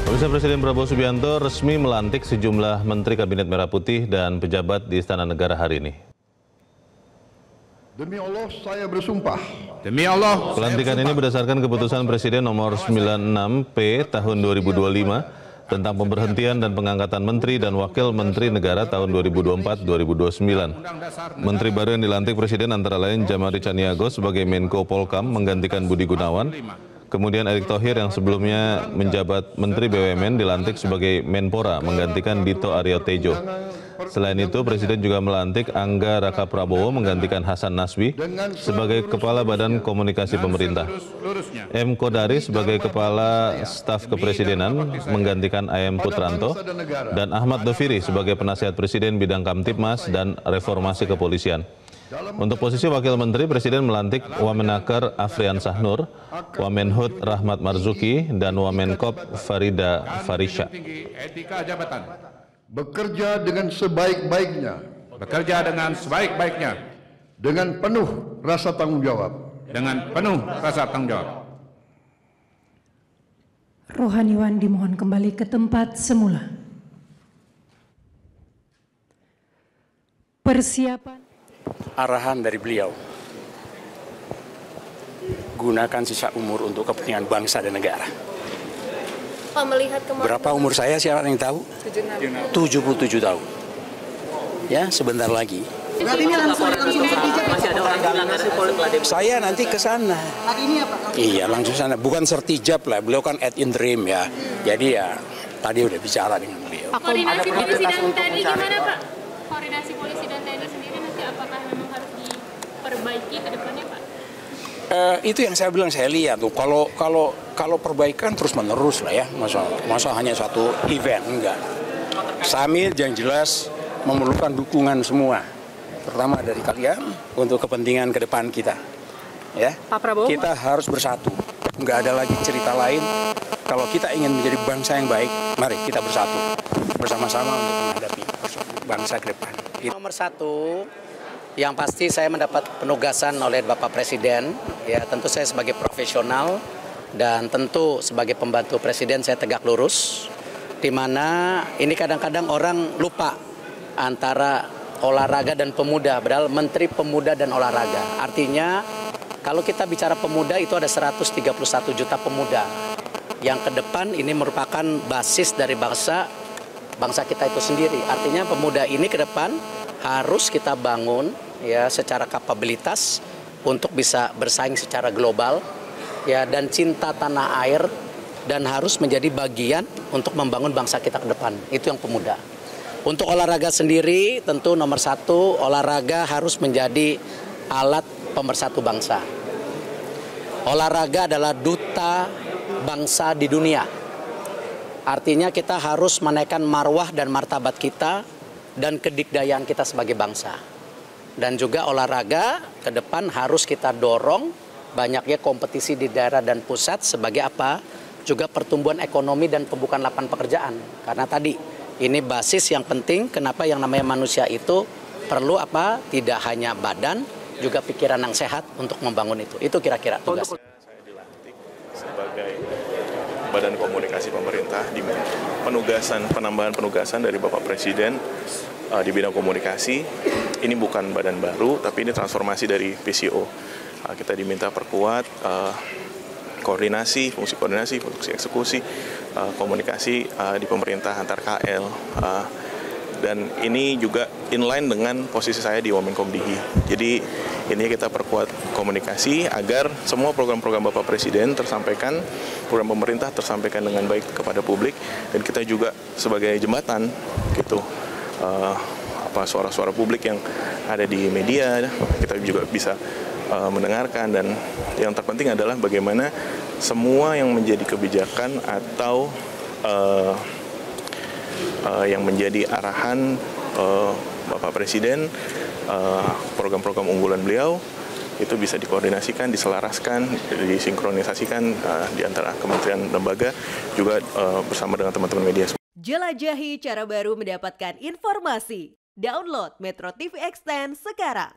Pemirsa, Presiden Prabowo Subianto resmi melantik sejumlah Menteri Kabinet Merah Putih dan pejabat di Istana Negara hari ini. Demi Allah saya bersumpah. Demi Allah. Pelantikan ini berdasarkan keputusan Presiden nomor 96P tahun 2025 tentang pemberhentian dan pengangkatan Menteri dan Wakil Menteri Negara tahun 2024-2029. Menteri baru yang dilantik Presiden antara lain Jamari Caniago sebagai Menko Polkam menggantikan Budi Gunawan. Kemudian Erick Thohir yang sebelumnya menjabat Menteri BUMN dilantik sebagai Menpora menggantikan Dito Aryo Tejo. Selain itu, Presiden juga melantik Angga Raka Prabowo menggantikan Hasan Nasbi sebagai Kepala Badan Komunikasi Pemerintah. M. Kodari sebagai Kepala Staf Kepresidenan menggantikan AM Putranto dan Ahmad Doviri sebagai Penasihat Presiden Bidang Kamtipmas dan Reformasi Kepolisian. Untuk posisi Wakil Menteri, Presiden melantik Wamenaker Afrian Sahnur, Wamenhut Rahmat Marzuki, dan Wamenkop Farida Farisha. Bekerja dengan sebaik-baiknya. Bekerja dengan sebaik-baiknya. Dengan penuh rasa tanggung jawab. Dengan penuh rasa tanggung jawab. Rohaniwan dimohon kembali ke tempat semula. Persiapan. Arahan dari beliau, gunakan sisa umur untuk kepentingan bangsa dan negara. Pak, melihat kemarin berapa umur saya, siapa yang tahu? 77 tahun. Ya, sebentar lagi. Berarti ini langsung masih ada orang bilang saya nanti ke sana. hari ini ya Pak? Iya, langsung sana. Bukan sertijab lah, beliau kan ad interim ya. Jadi ya, tadi udah bicara dengan beliau. Koordinasi polisi dan TNI gimana Pak? Koordinasi polisi dan TNI sendiri nanti apakah memang harus diperbaiki ke depannya Pak? Itu yang saya bilang, saya lihat tuh kalau perbaikan terus menerus lah ya, masa hanya satu event, enggak. Kami yang jelas memerlukan dukungan semua, terutama dari kalian untuk kepentingan ke depan kita. Ya, Pak Prabowo, kita harus bersatu, nggak ada lagi cerita lain. Kalau kita ingin menjadi bangsa yang baik, mari kita bersatu bersama-sama untuk menghadapi bangsa ke depan. Nomor satu, yang pasti saya mendapat penugasan oleh Bapak Presiden, ya tentu saya sebagai profesional dan tentu sebagai pembantu Presiden saya tegak lurus, di mana ini kadang-kadang orang lupa antara olahraga dan pemuda, padahal Menteri Pemuda dan Olahraga. Artinya kalau kita bicara pemuda itu ada 131 juta pemuda yang ke depan ini merupakan basis dari bangsa kita itu sendiri. Artinya pemuda ini ke depan harus kita bangun ya secara kapabilitas untuk bisa bersaing secara global ya, dan cinta tanah air, dan harus menjadi bagian untuk membangun bangsa kita ke depan. Itu yang pemuda. Untuk olahraga sendiri tentu nomor satu, olahraga harus menjadi alat pemersatu bangsa. Olahraga adalah duta bangsa di dunia. Artinya kita harus menaikkan marwah dan martabat kita dan kedikdayaan kita sebagai bangsa. Dan juga olahraga ke depan harus kita dorong banyaknya kompetisi di daerah dan pusat sebagai apa? Juga pertumbuhan ekonomi dan pembukaan lapangan pekerjaan. Karena tadi ini basis yang penting, kenapa yang namanya manusia itu perlu apa? Tidak hanya badan, juga pikiran yang sehat untuk membangun itu. Itu kira-kira tugas. Saya dilantik sebagai Badan Komunikasi Pemerintah, di mana penambahan penugasan dari Bapak Presiden di bidang komunikasi. Ini bukan badan baru, tapi ini transformasi dari PCO. Kita diminta perkuat fungsi koordinasi, fungsi eksekusi, komunikasi di pemerintah antar KL. Dan ini juga inline dengan posisi saya di Wamenkumdihi. Jadi ini kita perkuat komunikasi agar semua program-program Bapak Presiden tersampaikan, program pemerintah tersampaikan dengan baik kepada publik, dan kita juga sebagai jembatan gitu, suara-suara publik yang ada di media kita juga bisa mendengarkan. Dan yang terpenting adalah bagaimana semua yang menjadi kebijakan atau yang menjadi arahan Bapak Presiden, program-program unggulan beliau itu bisa dikoordinasikan, diselaraskan, disinkronisasikan di antara kementerian lembaga, juga bersama dengan teman-teman media. Jelajahi cara baru mendapatkan informasi. Download Metro TV Extend sekarang.